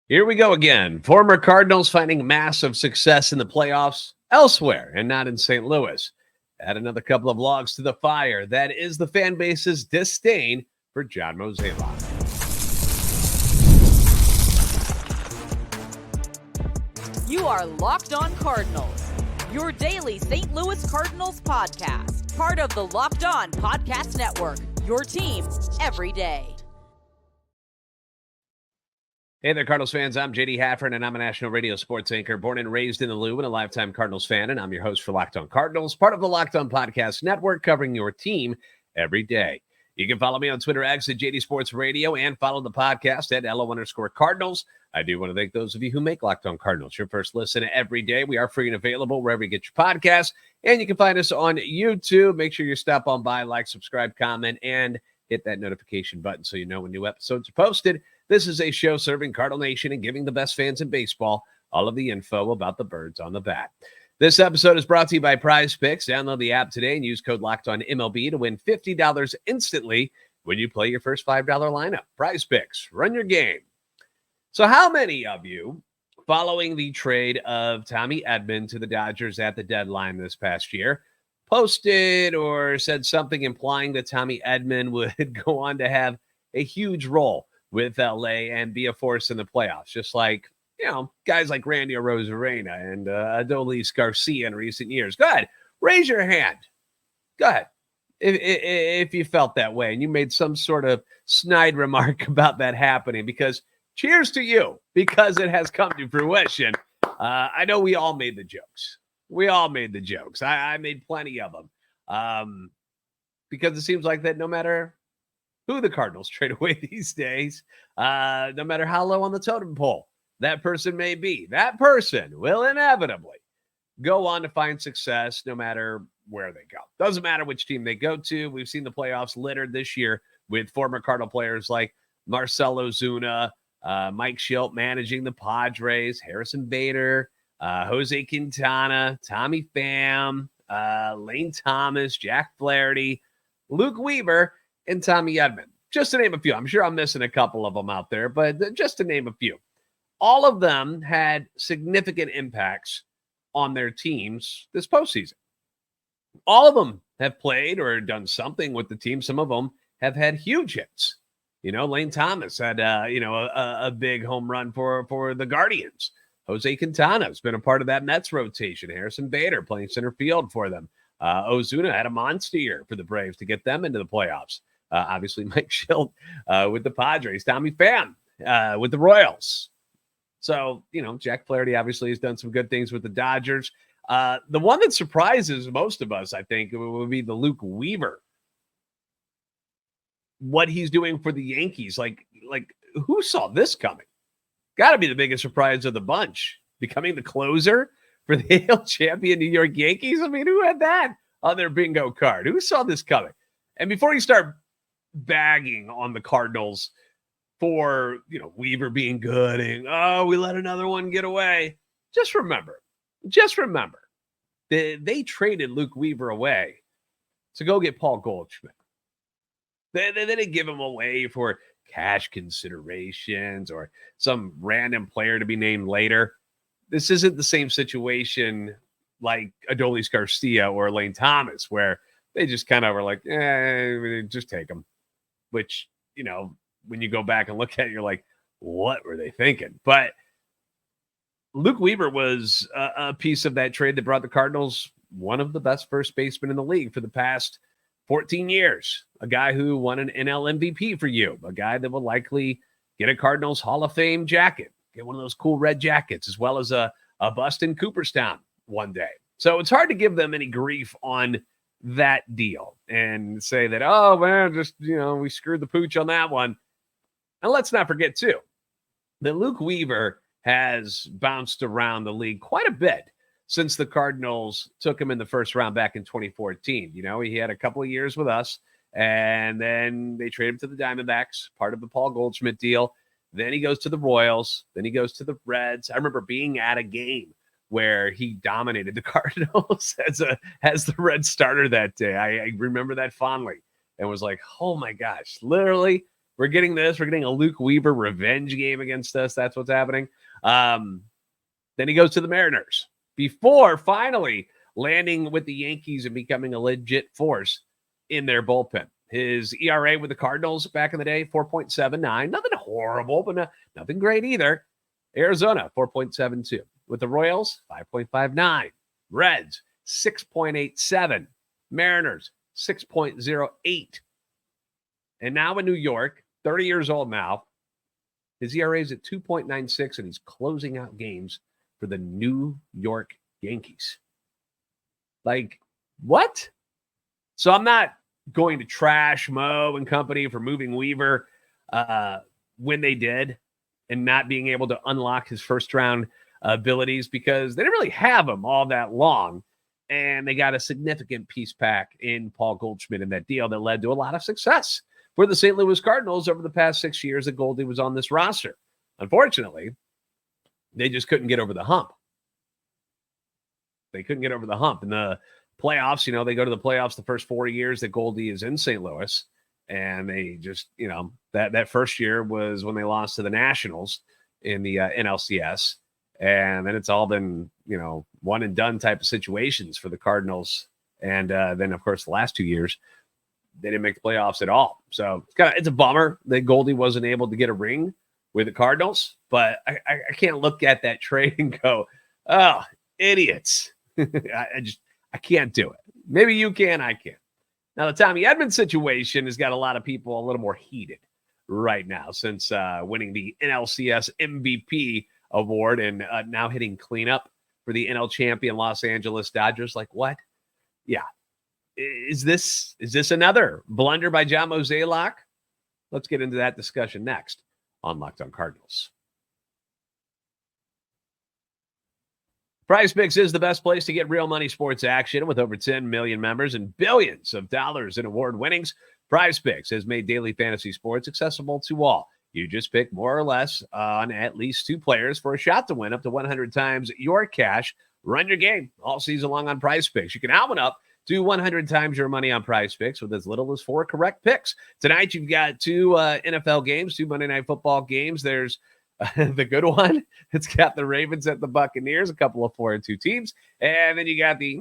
Here we go again. Former Cardinals finding massive success in the playoffs elsewhere and not in St. Louis. Add another couple of logs to the fire. That is the fan base's disdain for John Mozeliak. You are Locked On Cardinals, your daily St. Louis Cardinals podcast. Part of the Locked On Podcast Network, your team every day. Hey there, Cardinals fans. I'm JD Haffern, and I'm a national radio sports anchor, born and raised in the Lou and a lifetime Cardinals fan, and I'm your host for Locked On Cardinals, part of the Locked On Podcast Network, covering your team every day. You can follow me on Twitter, X at JD Sports Radio, and follow the podcast at LO_Cardinals. I do want to thank those of you who make Locked On Cardinals your first listen every day. We are free and available wherever you get your podcasts, and you can find us on YouTube. Make sure you stop on by, like, subscribe, comment, and hit that notification button so you know when new episodes are posted. This is a show serving Cardinal Nation and giving the best fans in baseball all of the info about the birds on the bat. This episode is brought to you by PrizePicks. Download the app today and use code LOCKEDONMLB to win $50 instantly when you play your first $5 lineup. PrizePicks, run your game. So how many of you, following the trade of Tommy Edman to the Dodgers at the deadline this past year, posted or said something implying that Tommy Edman would go on to have a huge role with LA and be a force in the playoffs, just like, guys like Randy Arozarena and Adolis Garcia in recent years? Go ahead, raise your hand. Go ahead. If you felt that way and you made some sort of snide remark about that happening, because cheers to you, because it has come to fruition. I know we all made the jokes. I made plenty of them because it seems like that no matter who the Cardinals trade away these days, no matter how low on the totem pole that person may be, that person will inevitably go on to find success no matter where they go. Doesn't matter which team they go to. We've seen the playoffs littered this year with former Cardinal players like Marcell Ozuna, Mike Shildt managing the Padres, Harrison Bader, Jose Quintana, Tommy Pham, Lane Thomas, Jack Flaherty, Luke Weaver, and Tommy Edman, just to name a few. I'm sure I'm missing a couple of them out there, but just to name a few. All of them had significant impacts on their teams this postseason. All of them have played or done something with the team. Some of them have had huge hits. Lane Thomas had, a big home run for the Guardians. Jose Quintana has been a part of that Mets rotation. Harrison Bader playing center field for them. Ozuna had a monster year for the Braves to get them into the playoffs. Obviously, Mike Shildt with the Padres. Tommy Pham with the Royals. So, Jack Flaherty obviously has done some good things with the Dodgers. The one that surprises most of us, I think, would be the Luke Weaver. What he's doing for the Yankees. Like who saw this coming? Got to be the biggest surprise of the bunch. Becoming the closer for the AL champion New York Yankees. I mean, who had that on their bingo card? Who saw this coming? And before you start bagging on the Cardinals for, Weaver being good and, we let another one get away, just remember, they traded Luke Weaver away to go get Paul Goldschmidt. They didn't give him away for cash considerations or some random player to be named later. This isn't the same situation like Adolis Garcia or Lane Thomas, where they just kind of were like, just take him. Which, when you go back and look at it, you're like, what were they thinking? But Luke Weaver was a piece of that trade that brought the Cardinals one of the best first basemen in the league for the past 14 years. A guy who won an NL MVP for you. A guy that will likely get a Cardinals Hall of Fame jacket. Get one of those cool red jackets, as well as a bust in Cooperstown one day. So it's hard to give them any grief on that deal and say that, oh, man, just, we screwed the pooch on that one. And let's not forget, too, that Luke Weaver has bounced around the league quite a bit since the Cardinals took him in the first round back in 2014. He had a couple of years with us, and then they traded him to the Diamondbacks, part of the Paul Goldschmidt deal. Then he goes to the Royals. Then he goes to the Reds. I remember being at a game where he dominated the Cardinals as the Red starter that day. I remember that fondly and was like, oh my gosh, literally We're getting this. We're getting a Luke Weaver revenge game against us. That's what's happening. Then he goes to the Mariners before finally landing with the Yankees and becoming a legit force in their bullpen. His ERA with the Cardinals back in the day, 4.79. Nothing horrible, but nothing great either. Arizona, 4.72. With the Royals, 5.59. Reds, 6.87. Mariners, 6.08. And now in New York, 30 years old now, his ERA is at 2.96, and he's closing out games for the New York Yankees. Like, what? So I'm not going to trash Mo and company for moving Weaver when they did and not being able to unlock his first-round abilities because they didn't really have him all that long, and they got a significant piece back in Paul Goldschmidt in that deal that led to a lot of success for the St. Louis Cardinals over the past 6 years that Goldie was on this roster. Unfortunately, they just couldn't get over the hump. They couldn't get over the hump. In the playoffs, they go to the playoffs the first 4 years that Goldie is in St. Louis, and they just, that first year was when they lost to the Nationals in the NLCS. And then it's all been, one and done type of situations for the Cardinals. And then, of course, the last 2 years, they didn't make the playoffs at all. So it's a bummer that Goldie wasn't able to get a ring with the Cardinals. But I can't look at that trade and go, oh, idiots. I can't do it. Maybe you can, I can't. Now, the Tommy Edman situation has got a lot of people a little more heated right now since winning the NLCS MVP award and now hitting cleanup for the NL champion Los Angeles Dodgers. Like, what? Yeah. Is this another blunder by John Mozeliak? Let's get into that discussion next on Locked On Cardinals. PrizePicks is the best place to get real money sports action with over 10 million members and billions of dollars in award winnings. PrizePicks has made daily fantasy sports accessible to all. You just pick more or less on at least 2 players for a shot to win up to 100 times your cash. Run your game all season long on PrizePicks. You can open up to 100 times your money on PrizePicks with as little as 4 correct picks. Tonight, you've got 2 NFL games, 2 Monday Night Football games. There's the good one. It's got the Ravens at the Buccaneers, a couple of 4-2 teams. And then you got the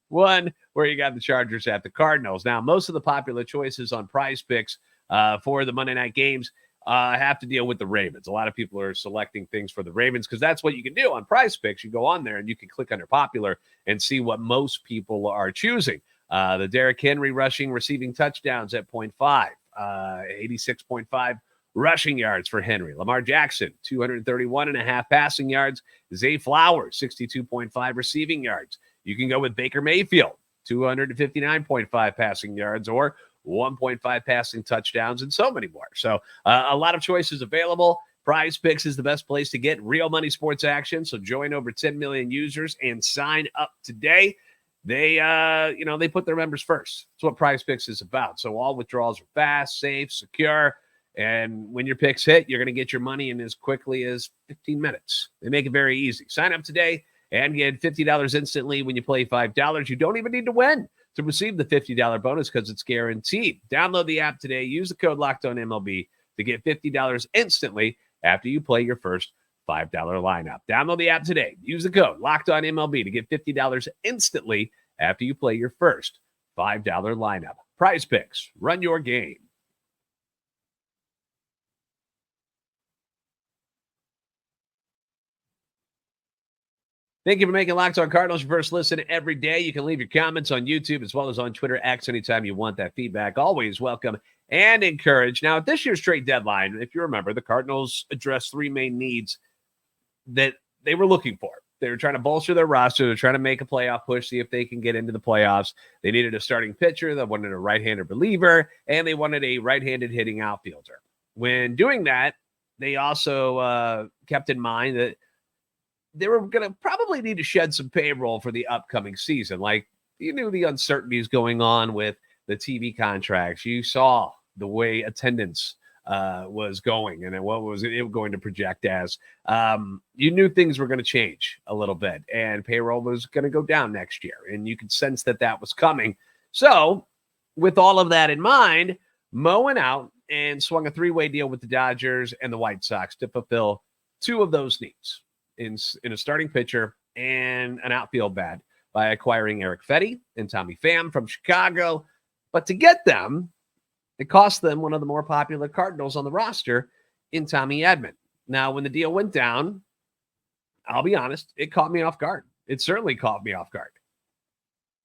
one where you got the Chargers at the Cardinals. Now, most of the popular choices on PrizePicks for the Monday night games have to deal with the Ravens. A lot of people are selecting things for the Ravens because that's what you can do on PrizePicks. You go on there and you can click under popular and see what most people are choosing. The Derrick Henry receiving touchdowns at 0.5, 86.5 rushing yards for Henry. Lamar Jackson, 231.5 passing yards. Zay Flowers, 62.5 receiving yards. You can go with Baker Mayfield, 259.5 passing yards or 1.5 passing touchdowns and so many more. So a lot of choices available. PrizePicks is the best place to get real money sports action. So join over 10 million users and sign up today. They, they put their members first. That's what PrizePicks is about. So all withdrawals are fast, safe, secure. And when your picks hit, you're going to get your money in as quickly as 15 minutes. They make it very easy. Sign up today and get $50 instantly when you play $5. You don't even need to win to receive the $50 bonus because it's guaranteed. Download the app today. Use the code LOCKEDONMLB to get $50 instantly after you play your first $5 lineup. Download the app today. Use the code LOCKEDONMLB to get $50 instantly after you play your first $5 lineup. PrizePicks. Run your game. Thank you for making Locked On Cardinals your first listen every day. You can leave your comments on YouTube as well as on Twitter, X, anytime you want that feedback. Always welcome and encouraged. Now, at this year's trade deadline, if you remember, the Cardinals addressed 3 main needs that they were looking for. They were trying to bolster their roster. They're trying to make a playoff push, see if they can get into the playoffs. They needed a starting pitcher. They wanted a right-handed reliever, and they wanted a right-handed hitting outfielder. When doing that, they also kept in mind that they were going to probably need to shed some payroll for the upcoming season. Like, you knew the uncertainties going on with the TV contracts. You saw the way attendance was going and what was it going to project as. You knew things were going to change a little bit and payroll was going to go down next year. And you could sense that was coming. So with all of that in mind, Mo went out and swung a three-way deal with the Dodgers and the White Sox to fulfill two of those needs in a starting pitcher and an outfield bat by acquiring Eric Fetty and Tommy Pham from Chicago. But to get them, it cost them one of the more popular Cardinals on the roster in Tommy Edman. Now, when the deal went down, I'll be honest, it caught me off guard. It certainly caught me off guard.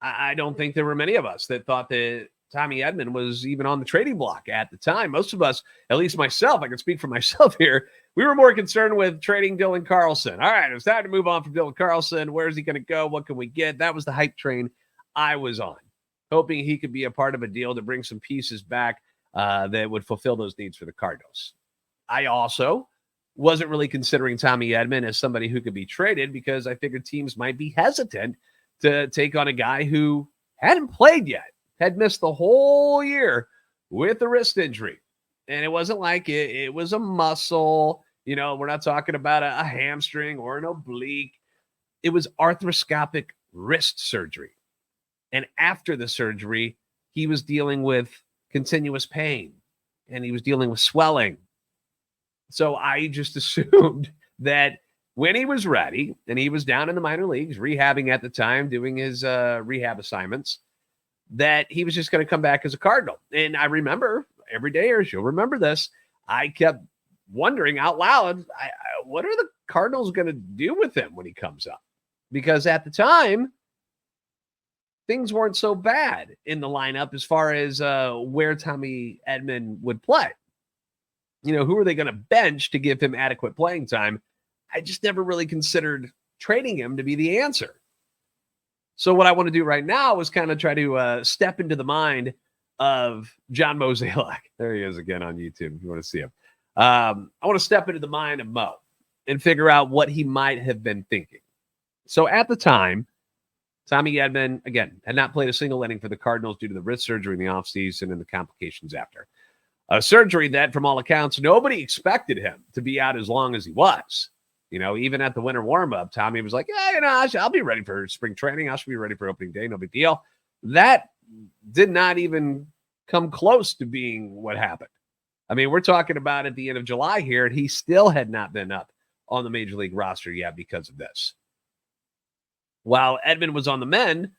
I don't think there were many of us that thought that Tommy Edman was even on the trading block at the time. Most of us, at least myself, I can speak for myself here, we were more concerned with trading Dylan Carlson. All right, it's time to move on from Dylan Carlson. Where's he going to go? What can we get? That was the hype train I was on, hoping he could be a part of a deal to bring some pieces back that would fulfill those needs for the Cardinals. I also wasn't really considering Tommy Edman as somebody who could be traded because I figured teams might be hesitant to take on a guy who hadn't played yet, had missed the whole year with a wrist injury. And it wasn't like it was a muscle. You know, we're not talking about a hamstring or an oblique. It was arthroscopic wrist surgery. And after the surgery, he was dealing with continuous pain and he was dealing with swelling. So I just assumed that when he was ready and he was down in the minor leagues, rehabbing at the time, doing his rehab assignments, that he was just going to come back as a Cardinal. And I remember every day, or you'll remember this, I kept wondering out loud, what are the Cardinals going to do with him when he comes up? Because at the time, things weren't so bad in the lineup as far as where Tommy Edman would play. You know, who are they going to bench to give him adequate playing time? I just never really considered trading him to be the answer. So what I want to do right now is kind of try to step into the mind of John Mozeliak. There he is again on YouTube if you want to see him. I want to step into the mind of Mo and figure out what he might have been thinking. So at the time, Tommy Edman, again, had not played a single inning for the Cardinals due to the wrist surgery in the offseason and the complications after. A surgery that, from all accounts, nobody expected him to be out as long as he was. You know, even at the winter warm-up, Tommy was like, yeah, you know, I'll be ready for spring training. I should be ready for opening day. No big deal. That did not even come close to being what happened. I mean, we're talking about at the end of July here, and he still had not been up on the Major League roster yet because of this. While Edman was on the mend,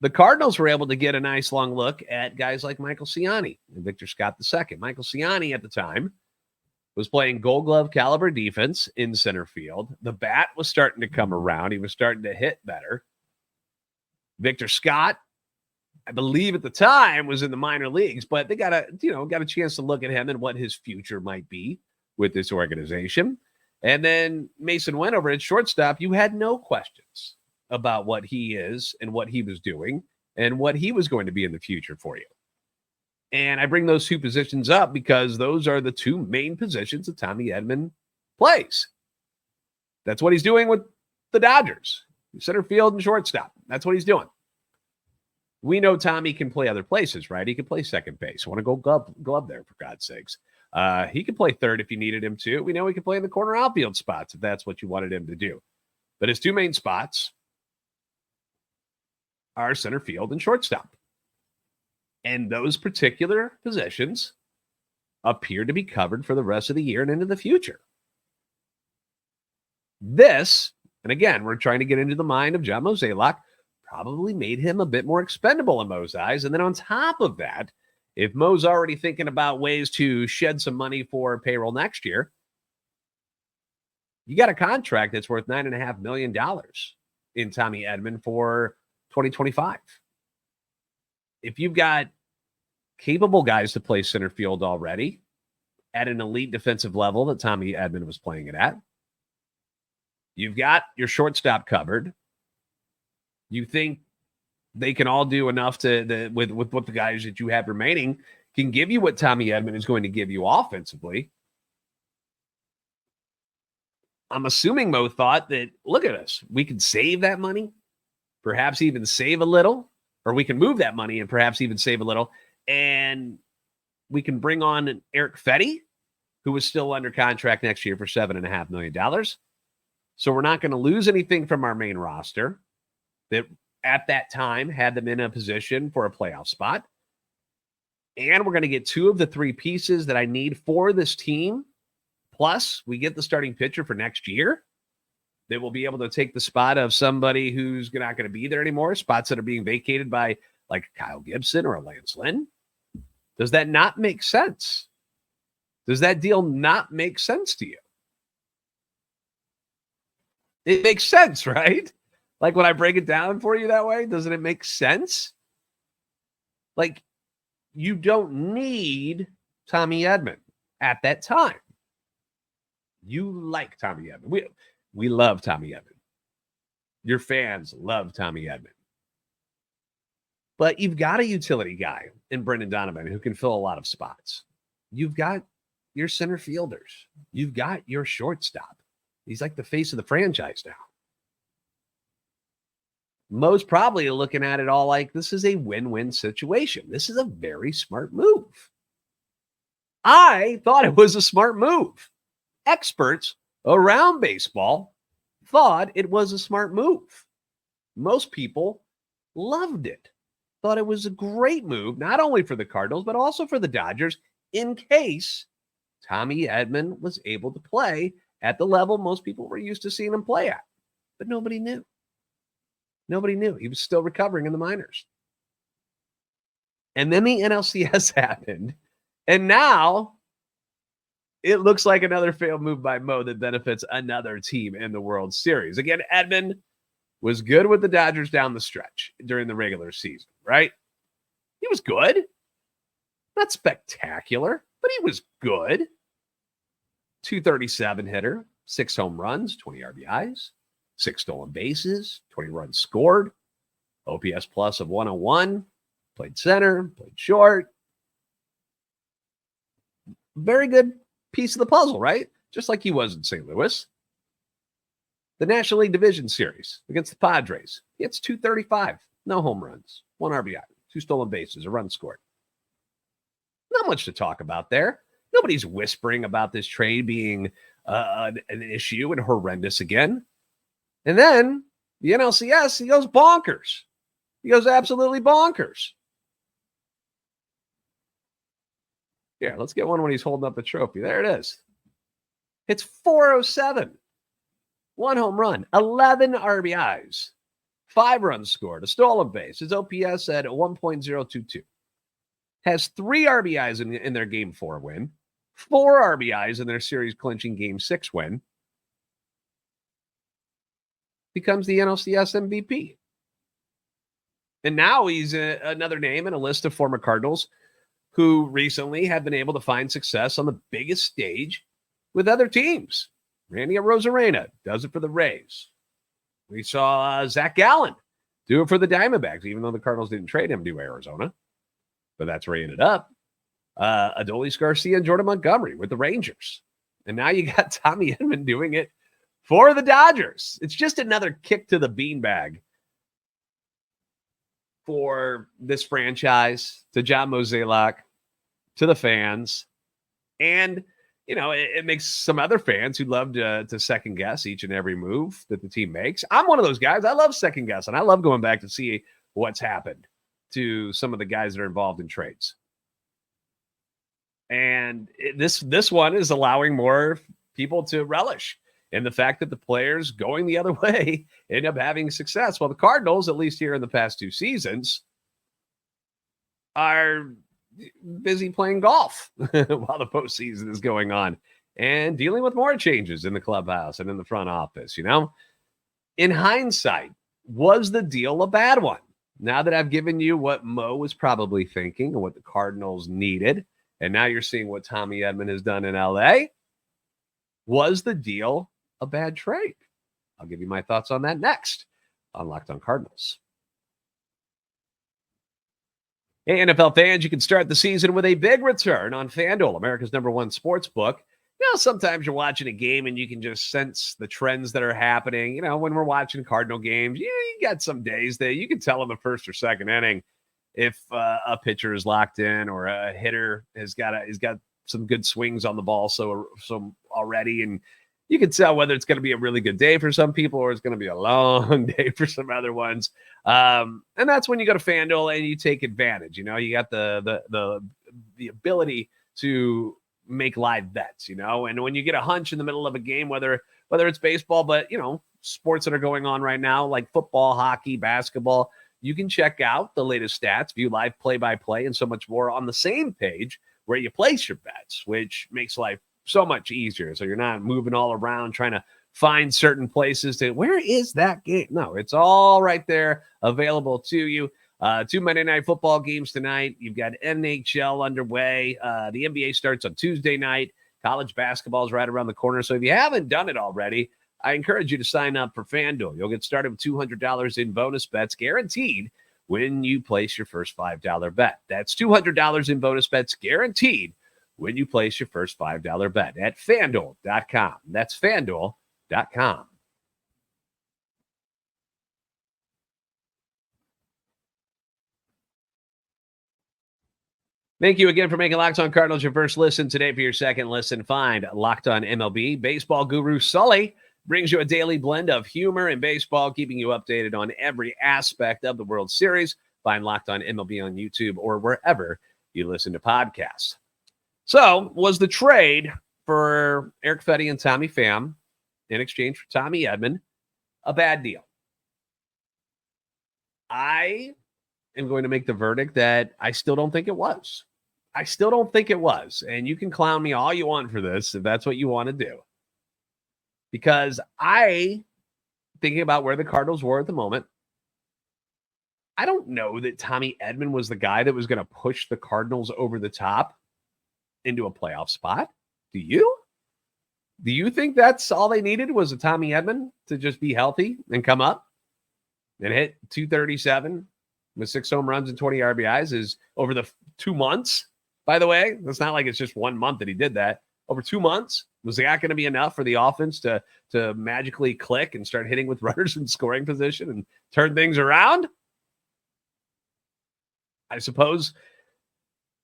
the Cardinals were able to get a nice long look at guys like Michael Ciani and Victor Scott II. Michael Ciani at the time was playing Gold Glove caliber defense in center field. The bat was starting to come around. He was starting to hit better. Victor Scott, I believe at the time, was in the minor leagues, but they got a chance to look at him and what his future might be with this organization. And then Mason went over at shortstop. You had no questions about what he is and what he was doing and what he was going to be in the future for you. And I bring those two positions up because those are the two main positions that Tommy Edman plays. That's what he's doing with the Dodgers, center field and shortstop. That's what he's doing. We know Tommy can play other places, right? He can play second base. I want to go glove there, for God's sakes. He could play third if you needed him to. We know he can play in the corner outfield spots if that's what you wanted him to do. But his two main spots are center field and shortstop. And those particular positions appear to be covered for the rest of the year and into the future. This, and again, we're trying to get into the mind of John Mozeliak, probably made him a bit more expendable in Mo's eyes. And then on top of that, if Mo's already thinking about ways to shed some money for payroll next year, you got a contract that's worth $9.5 million in Tommy Edman for 2025. If you've got capable guys to play center field already at an elite defensive level that Tommy Edman was playing it at, you've got your shortstop covered. You think they can all do enough with what the guys that you have remaining can give you what Tommy Edman is going to give you offensively. I'm assuming Mo thought that, look at us, we can save that money, perhaps even save a little, or we can move that money and perhaps even save a little, and we can bring on Eric Fetty, who is still under contract next year for $7.5 million. So we're not going to lose anything from our main roster that at that time had them in a position for a playoff spot. And we're going to get 2 of the 3 pieces that I need for this team. Plus, we get the starting pitcher for next year. They will be able to take the spot of somebody who's not going to be there anymore, spots that are being vacated by like Kyle Gibson or a Lance Lynn. Does that not make sense? Does that deal not make sense to you? It makes sense, right? Like when I break it down for you that way, doesn't it make sense? Like you don't need Tommy Edman at that time. You like Tommy Edman. We love Tommy Edman. Your fans love Tommy Edman. But you've got a utility guy in Brendan Donovan who can fill a lot of spots. You've got your center fielders. You've got your shortstop. He's like the face of the franchise now. Most probably looking at it all like this is a win-win situation. This is a very smart move. I thought it was a smart move. Experts around baseball thought it was a smart move. Most people loved it. Thought it was a great move, not only for the Cardinals, but also for the Dodgers, in case Tommy Edman was able to play at the level most people were used to seeing him play at. But nobody knew. Nobody knew. He was still recovering in the minors. And then the NLCS happened. And now it looks like another failed move by Mo that benefits another team in the World Series. Again, Edman was good with the Dodgers down the stretch during the regular season, right? He was good. Not spectacular, but he was good. 237 hitter, 6 home runs, 20 RBIs, 6 stolen bases, 20 runs scored, OPS plus of 101, played center, played short. Very good piece of the puzzle, right? Just like he was in St. Louis. The National League Division Series against the Padres. He hits 235, no home runs, 1 RBI, 2 stolen bases, a run scored. Not much to talk about there. Nobody's whispering about this trade being an issue and horrendous again. And then the NLCS, he goes bonkers. He goes absolutely bonkers. Yeah, let's get one when he's holding up the trophy. There it is. It's 407. 1 home run, 11 RBIs, 5 runs scored, a stolen base. His OPS at 1.022. Has 3 RBIs in their Game 4 win, 4 RBIs in their series-clinching Game 6 win. Becomes the NLCS MVP. And now he's another name in a list of former Cardinals who recently have been able to find success on the biggest stage with other teams. Randy Arozarena does it for the Rays. We saw Zach Gallen do it for the Diamondbacks, even though the Cardinals didn't trade him to Arizona. But that's where he ended up. Adolis Garcia and Jordan Montgomery with the Rangers. And now you got Tommy Edman doing it for the Dodgers. It's just another kick to the beanbag for this franchise, to John Mozeliak, to the fans. And, you know, it makes some other fans who love to second guess each and every move that the team makes. I'm one of those guys. I love second guessing. I love going back to see what's happened to some of the guys that are involved in trades. And this one is allowing more people to relish in the fact that the players going the other way end up having success. Well, the Cardinals, at least here in the past 2 seasons, are busy playing golf while the postseason is going on and dealing with more changes in the clubhouse and in the front office. You know, in hindsight, was the deal a bad one? Now that I've given you what Mo was probably thinking and what the Cardinals needed, and now you're seeing what Tommy Edman has done in LA, was the deal a bad trade? I'll give you my thoughts on that next on Locked On Cardinals. Hey, NFL fans, you can start the season with a big return on FanDuel, America's #1 sports book. You know, sometimes you're watching a game and you can just sense the trends that are happening. You know, when we're watching Cardinal games, you got some days that you can tell in the first or second inning if a pitcher is locked in or a hitter has got some good swings on the ball so already, and you can tell whether it's going to be a really good day for some people or it's going to be a long day for some other ones. And that's when you go to FanDuel and you take advantage. You know, you got the the ability to make live bets, and when you get a hunch in the middle of a game, whether it's baseball, but sports that are going on right now, like football, hockey, basketball, you can check out the latest stats, view live play-by-play, and so much more on the same page where you place your bets, which makes life so much easier. So you're not moving all around trying to find certain places where is that game? No, it's all right there available to you. 2 Monday Night Football games tonight. You've got NHL underway. The NBA starts on Tuesday night. College basketball is right around the corner. So if you haven't done it already, I encourage you to sign up for FanDuel. You'll get started with $200 in bonus bets guaranteed when you place your first $5 bet. That's $200 in bonus bets guaranteed when you place your first $5 bet at FanDuel.com. That's FanDuel.com. Thank you again for making Locked On Cardinals your first listen. Today, for your second listen, find Locked On MLB. Baseball guru Sully brings you a daily blend of humor and baseball, keeping you updated on every aspect of the World Series. Find Locked On MLB on YouTube or wherever you listen to podcasts. So, was the trade for Eric Fedde and Tommy Pham in exchange for Tommy Edman a bad deal? I am going to make the verdict that I still don't think it was. I still don't think it was. And you can clown me all you want for this if that's what you want to do. Because thinking about where the Cardinals were at the moment, I don't know that Tommy Edman was the guy that was going to push the Cardinals over the top into a playoff spot. Do you? Do you think that's all they needed was a Tommy Edman to just be healthy and come up and hit 237 with 6 home runs and 20 RBIs is over the 2 months? By the way, it's not like it's just 1 month that he did that. Over 2 months, was that going to be enough for the offense to magically click and start hitting with runners in scoring position and turn things around? I suppose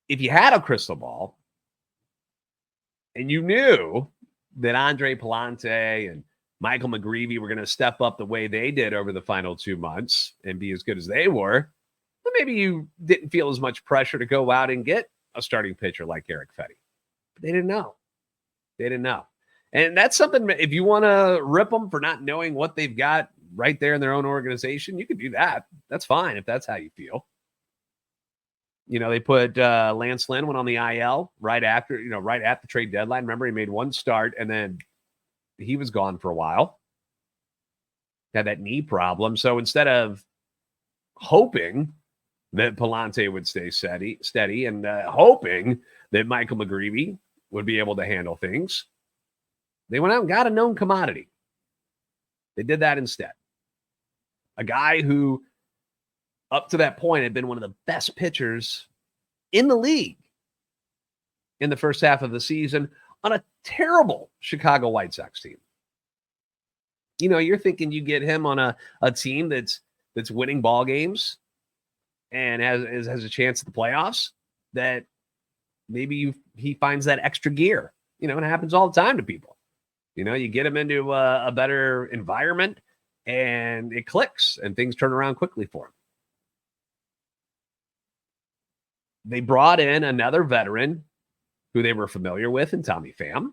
if you had a crystal ball and you knew that Andre Palante and Michael McGreevy were going to step up the way they did over the final 2 months and be as good as they were, then maybe you didn't feel as much pressure to go out and get a starting pitcher like Eric Fedde. But they didn't know. They didn't know. And that's something, if you want to rip them for not knowing what they've got right there in their own organization, you can do that. That's fine if that's how you feel. They put Lance Lynn went on the IL right at the trade deadline. Remember, he made one start and then he was gone for a while. Had that knee problem. So instead of hoping that Palante would stay steady and hoping that Michael McGreevy would be able to handle things, they went out and got a known commodity. They did that instead. A guy who, up to that point, had been one of the best pitchers in the league in the first half of the season on a terrible Chicago White Sox team. You're thinking you get him on a team that's winning ball games and has a chance at the playoffs, that maybe he finds that extra gear. It happens all the time to people. You get him into a better environment and it clicks and things turn around quickly for him. They brought in another veteran who they were familiar with in Tommy Pham,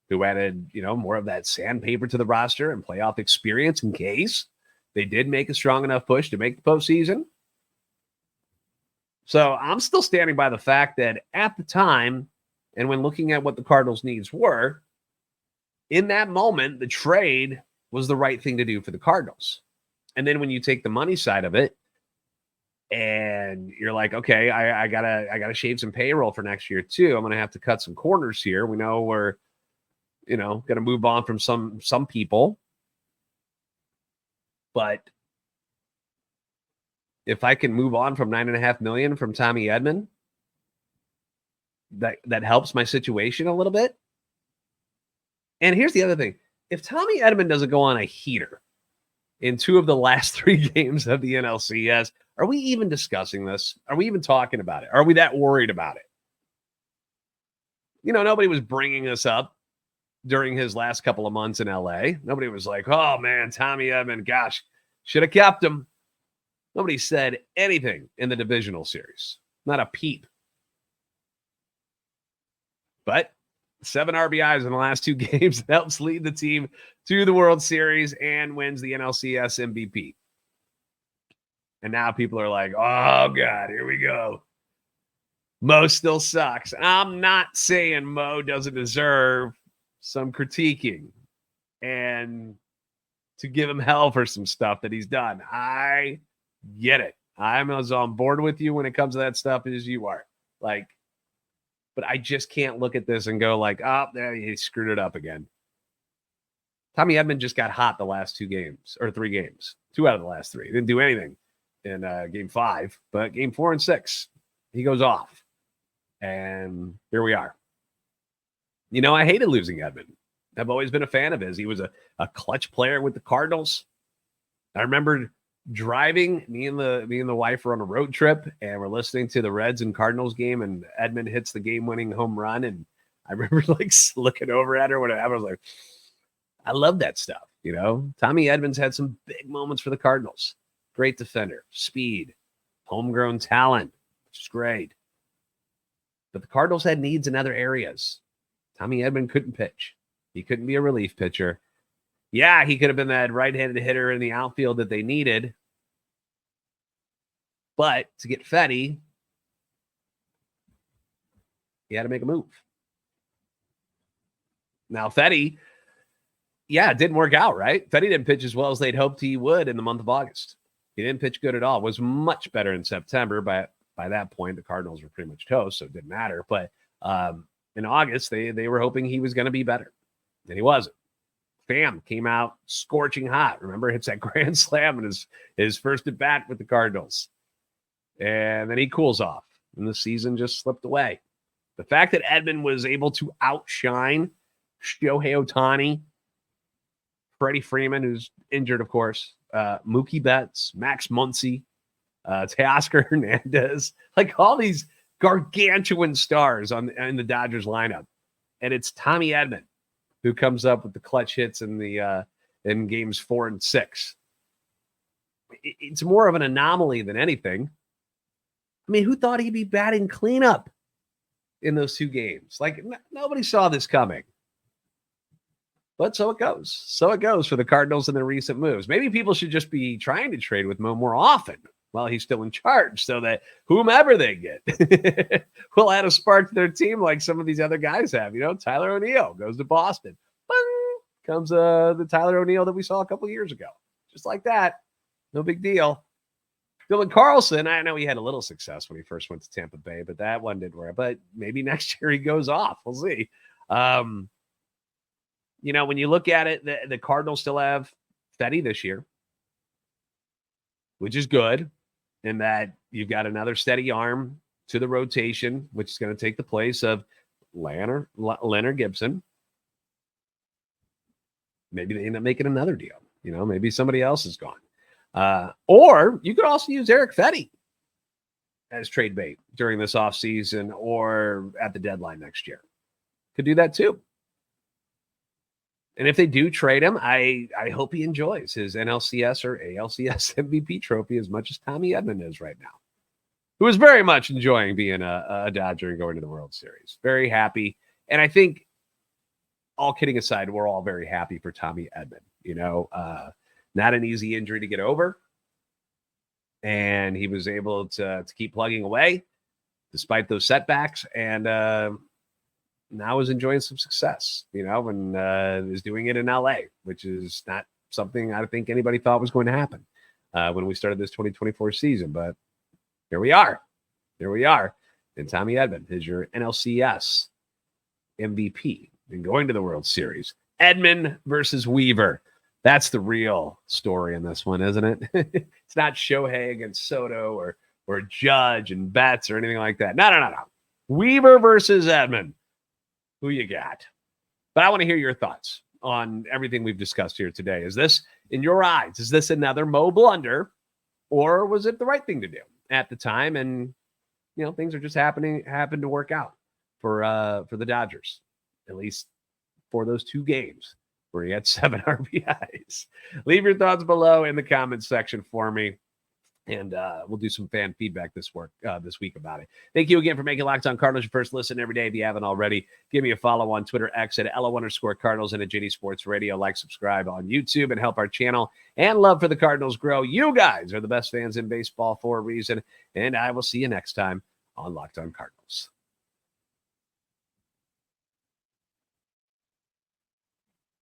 who added, more of that sandpaper to the roster and playoff experience in case they did make a strong enough push to make the postseason. So I'm still standing by the fact that at the time, and when looking at what the Cardinals' needs were, in that moment, the trade was the right thing to do for the Cardinals. And then when you take the money side of it, and you're like, okay, I gotta shave some payroll for next year too. I'm gonna have to cut some corners here. We know we're, gonna move on from some people. But if I can move on from $9.5 million from Tommy Edman, that helps my situation a little bit. And here's the other thing. If Tommy Edman doesn't go on a heater in 2 of the last 3 games of the NLCS, are we even discussing this? Are we even talking about it? Are we that worried about it? Nobody was bringing this up during his last couple of months in LA. Nobody was like, oh man, Tommy Edman, gosh, should have kept him. Nobody said anything in the divisional series. Not a peep. But 7 RBIs in the last 2 games helps lead the team to the World Series and wins the NLCS MVP. And now people are like, oh, God, here we go. Mo still sucks. I'm not saying Mo doesn't deserve some critiquing and to give him hell for some stuff that he's done. I get it. I'm as on board with you when it comes to that stuff as you are. Like, but I just can't look at this and go like, oh, he screwed it up again. Tommy Edman just got hot the last 2 games or 3 games. 2 out of the last 3. Didn't do anything in game 5, but game 4 and 6, he goes off. And here we are. You know, I hated losing Edman. I've always been a fan of his. He was a clutch player with the Cardinals. I remember driving, me and the wife were on a road trip, and we're listening to the Reds and Cardinals game, and Edman hits the game-winning home run, and I remember like looking over at her when I was like, I love that stuff, you know? Tommy Edman's had some big moments for the Cardinals. Great defender, speed, homegrown talent, which is great. But the Cardinals had needs in other areas. Tommy Edman couldn't pitch. He couldn't be a relief pitcher. Yeah, he could have been that right-handed hitter in the outfield that they needed. But to get Fetty, he had to make a move. Now, Fetty, yeah, it didn't work out, right? Fetty didn't pitch as well as they'd hoped he would in the month of August. He didn't pitch good at all. Was much better in September. By that point, the Cardinals were pretty much toast, so it didn't matter. But in August, they were hoping he was going to be better. And he wasn't. Pham came out scorching hot. Remember, hits that grand slam in his first at bat with the Cardinals. And then he cools off, and the season just slipped away. The fact that Edman was able to outshine Shohei Ohtani, Freddie Freeman, who's injured, of course, Mookie Betts, Max Muncy, Teoscar Hernandez, like all these gargantuan stars in the Dodgers lineup. And it's Tommy Edman who comes up with the clutch hits in games 4 and 6. It's more of an anomaly than anything. I mean, who thought he'd be batting cleanup in those 2 games? Like, nobody saw this coming. But so it goes. So it goes for the Cardinals and their recent moves. Maybe people should just be trying to trade with Mo more often while he's still in charge, so that whomever they get will add a spark to their team like some of these other guys have. You know, Tyler O'Neill goes to Boston. Bang! Comes the Tyler O'Neill that we saw a couple years ago. Just like that. No big deal. Dylan Carlson, I know he had a little success when he first went to Tampa Bay, but that one didn't work. But maybe next year he goes off. We'll see. You know, when you look at it, the Cardinals still have Fetty this year, which is good in that you've got another steady arm to the rotation, which is going to take the place of Leonard Gibson. Maybe they end up making another deal. You know, maybe somebody else is gone. Or you could also use Eric Fetty as trade bait during this offseason or at the deadline next year. Could do that too. And if they do trade him, I hope he enjoys his NLCS or ALCS MVP trophy as much as Tommy Edman is right now, who is very much enjoying being a Dodger and going to the World Series. Very happy. And I think, all kidding aside, we're all very happy for Tommy Edman. You know, not an easy injury to get over. And he was able to keep plugging away despite those setbacks. And now is enjoying some success, you know, and is doing it in LA, which is not something I think anybody thought was going to happen when we started this 2024 season. But here we are. Here we are. And Tommy Edman is your NLCS MVP and going to the World Series. Edman versus Weaver. That's the real story in this one, isn't it? It's not Shohei against Soto or Judge and Betts or anything like that. No. Weaver versus Edman. Who you got? But I want to hear your thoughts on everything we've discussed here today. Is this, in your eyes, is this another Mo blunder, or was it the right thing to do at the time? And, you know, things are just happened to work out for the Dodgers, at least for those 2 games where he had 7 RBIs. Leave your thoughts below in the comments section for me. And we'll do some fan feedback this week about it. Thank you again for making Locked On Cardinals your first listen every day. If you haven't already, give me a follow on Twitter, X at LO_Cardinals and at JD Sports Radio. Like, subscribe on YouTube, and help our channel and love for the Cardinals grow. You guys are the best fans in baseball for a reason. And I will see you next time on Locked On Cardinals.